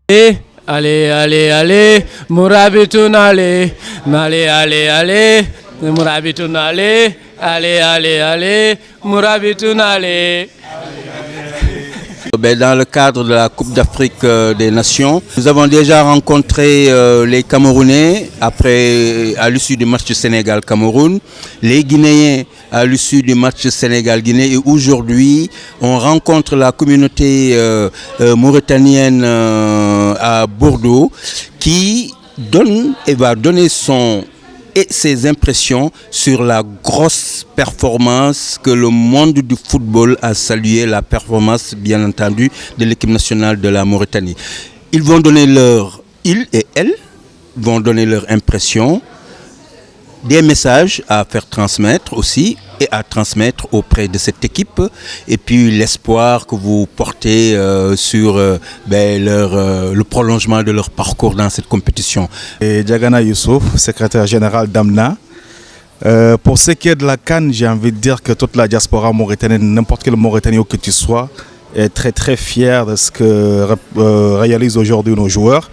Allez, allez, allez, Mourabitoun, allez, allez, allez, allez, Mourabitoun, allez, allez, allez, allez, Mourabitoun, allez. Dans le cadre de la Coupe d'Afrique des Nations, nous avons déjà rencontré les Camerounais à l'issue du match du Sénégal-Cameroun, les Guinéens à l'issue du match Sénégal-Guinée et aujourd'hui on rencontre la communauté mauritanienne à Bordeaux qui donne et va donner ses impressions sur la grosse performance que le monde du football a salué, la performance bien entendu de l'équipe nationale de la Mauritanie. Ils et elles vont donner leur impression, des messages à faire transmettre aussi et à transmettre auprès de cette équipe et puis l'espoir que vous portez sur le prolongement de leur parcours dans cette compétition. Et Diagana Youssouf, secrétaire général d'AMNA. Pour ce qui est de la CAN, j'ai envie de dire que toute la diaspora mauritanienne, n'importe quel Mauritanien que tu sois, est très très fier de ce que réalisent aujourd'hui nos joueurs.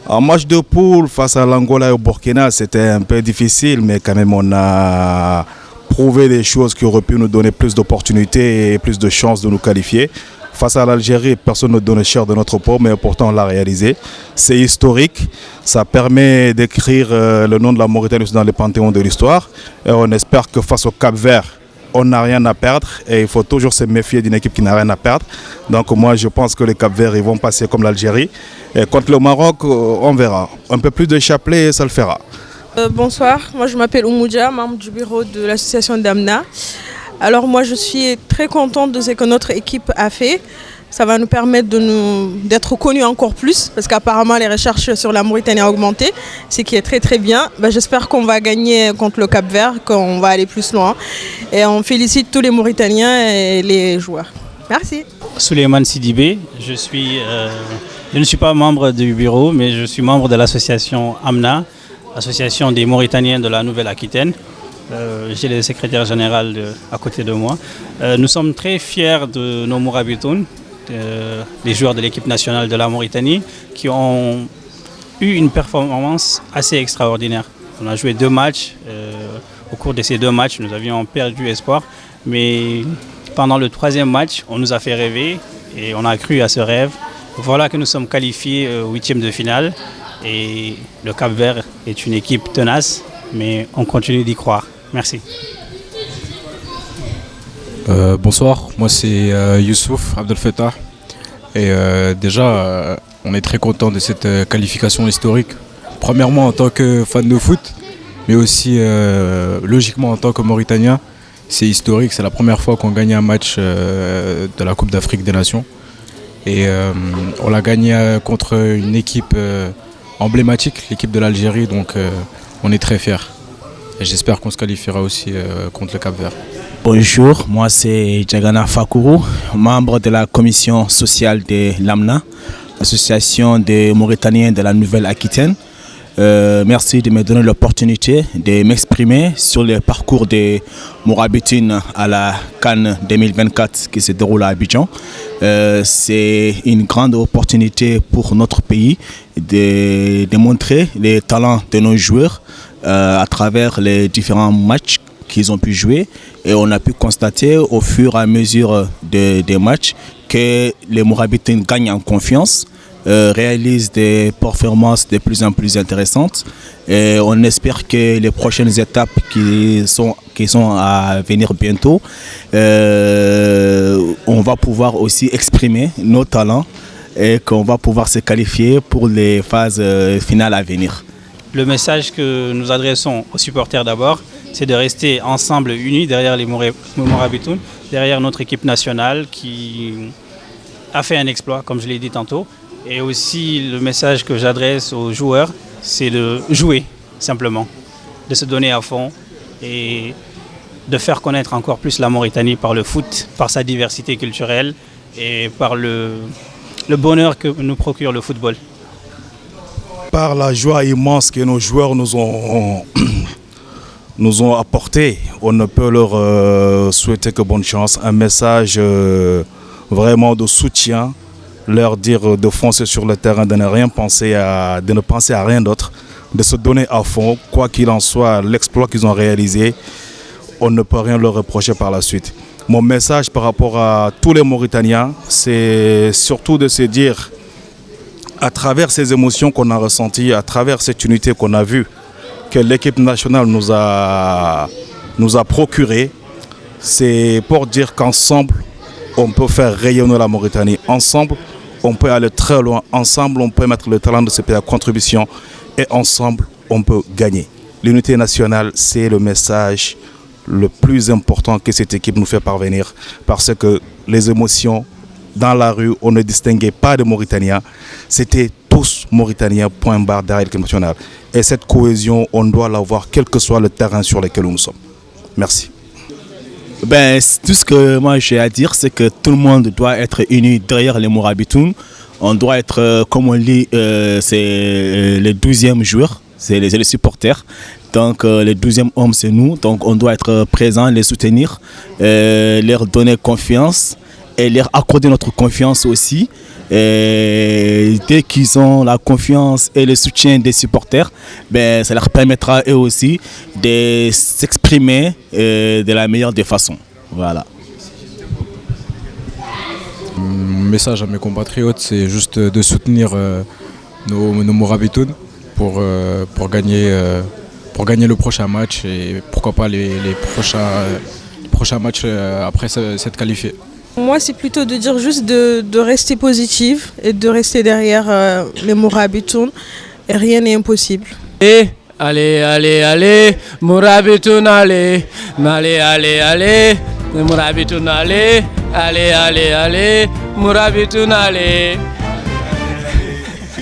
En match de poule face à l'Angola et au Burkina, c'était un peu difficile, mais quand même on a prouvé des choses qui auraient pu nous donner plus d'opportunités et plus de chances de nous qualifier. Face à l'Algérie, personne ne donne cher de notre peau, mais pourtant on l'a réalisé. C'est historique, ça permet d'écrire le nom de la Mauritanie dans les panthéons de l'histoire. Et on espère que face au Cap-Vert, on n'a rien à perdre et il faut toujours se méfier d'une équipe qui n'a rien à perdre. Donc moi je pense que les Cap-Verts ils vont passer comme l'Algérie. Et contre le Maroc, on verra. Un peu plus de chapelet et ça le fera. Bonsoir, moi je m'appelle Oumoudia, membre du bureau de l'association d'AMNA. Alors moi je suis très contente de ce que notre équipe a fait. Ça va nous permettre d'être connus encore plus parce qu'apparemment les recherches sur la Mauritanie ont augmenté, ce qui est très très bien. J'espère qu'on va gagner contre le Cap-Vert, qu'on va aller plus loin. Et on félicite tous les Mauritaniens et les joueurs. Merci. Souleymane Sidibé, je ne suis pas membre du bureau, mais je suis membre de l'association AMNA, association des Mauritaniens de la Nouvelle-Aquitaine. J'ai le secrétaire général à côté de moi. Nous sommes très fiers de nos Mourabitoun, les joueurs de l'équipe nationale de la Mauritanie, qui ont eu une performance assez extraordinaire. On a joué 2 matchs. Au cours de ces 2 matchs, nous avions perdu espoir. Mais pendant le 3e match, on nous a fait rêver et on a cru à ce rêve. Voilà que nous sommes qualifiés au 8e de finale. Et le Cap-Vert est une équipe tenace, mais on continue d'y croire. Merci. Bonsoir, moi c'est Youssouf Abdel Fettah et déjà on est très content de cette qualification historique. Premièrement en tant que fan de foot, mais aussi logiquement en tant que Mauritanien, c'est historique, c'est la première fois qu'on gagne un match de la Coupe d'Afrique des Nations et on l'a gagné contre une équipe emblématique, l'équipe de l'Algérie, donc on est très fiers. Et j'espère qu'on se qualifiera aussi contre le Cap-Vert. Bonjour, moi c'est Diagana Fakourou, membre de la commission sociale de l'AMNA, l'association des Mauritaniens de la Nouvelle-Aquitaine. Merci de me donner l'opportunité de m'exprimer sur le parcours des Mourabitoun à la CAN 2024 qui se déroule à Abidjan. C'est une grande opportunité pour notre pays de montrer les talents de nos joueurs à travers les différents matchs qu'ils ont pu jouer et on a pu constater au fur et à mesure des matchs que les Mourabitoun gagnent en confiance, réalisent des performances de plus en plus intéressantes et on espère que les prochaines étapes qui sont à venir bientôt, on va pouvoir aussi exprimer nos talents et qu'on va pouvoir se qualifier pour les phases finales à venir. Le message que nous adressons aux supporters d'abord, c'est de rester ensemble, unis derrière les Mourabitoun, derrière notre équipe nationale qui a fait un exploit, comme je l'ai dit tantôt. Et aussi le message que j'adresse aux joueurs, c'est de jouer simplement, de se donner à fond et de faire connaître encore plus la Mauritanie par le foot, par sa diversité culturelle et par le bonheur que nous procure le football. Par la joie immense que nos joueurs nous ont apporté, on ne peut leur souhaiter que bonne chance. Un message vraiment de soutien leur dire de foncer sur le terrain, de ne penser à rien d'autre, de se donner à fond, quoi qu'il en soit, l'exploit qu'ils ont réalisé, on ne peut rien leur reprocher par la suite. Mon message par rapport à tous les Mauritaniens, c'est surtout de se dire, à travers ces émotions qu'on a ressenties, à travers cette unité qu'on a vue, que l'équipe nationale nous a procuré, c'est pour dire qu'ensemble, on peut faire rayonner la Mauritanie. Ensemble, on peut aller très loin. Ensemble, on peut mettre le talent de ce pays à contribution. Et ensemble, on peut gagner. L'unité nationale, c'est le message le plus important que cette équipe nous fait parvenir. Parce que les émotions, dans la rue, on ne distinguait pas de Mauritaniens. C'était tous Mauritaniens, point barre derrière l'équipe nationale. Et cette cohésion, on doit l'avoir, quel que soit le terrain sur lequel nous sommes. Merci. Ben, tout ce que moi j'ai à dire, c'est que tout le monde doit être uni derrière les Mourabitoun. On doit être, comme on dit, c'est les 12e joueurs, c'est les supporters. Donc les 12e hommes, c'est nous. Donc on doit être présents, les soutenir, leur donner confiance et leur accorder notre confiance aussi. Et dès qu'ils ont la confiance et le soutien des supporters, ben, ça leur permettra eux aussi de s'exprimer de la meilleure des façons. Voilà. Mon message à mes compatriotes, c'est juste de soutenir nos Mourabitoun pour gagner le prochain match et pourquoi pas les prochains matchs après s'être qualifiés. Moi, c'est plutôt de dire juste de rester positive et de rester derrière les Mourabitoun. Et rien n'est impossible. Allez, allez, allez, Mourabitoun, allez, allez, allez, allez, Mourabitoun, allez, allez, allez, allez, Mourabitoun, allez.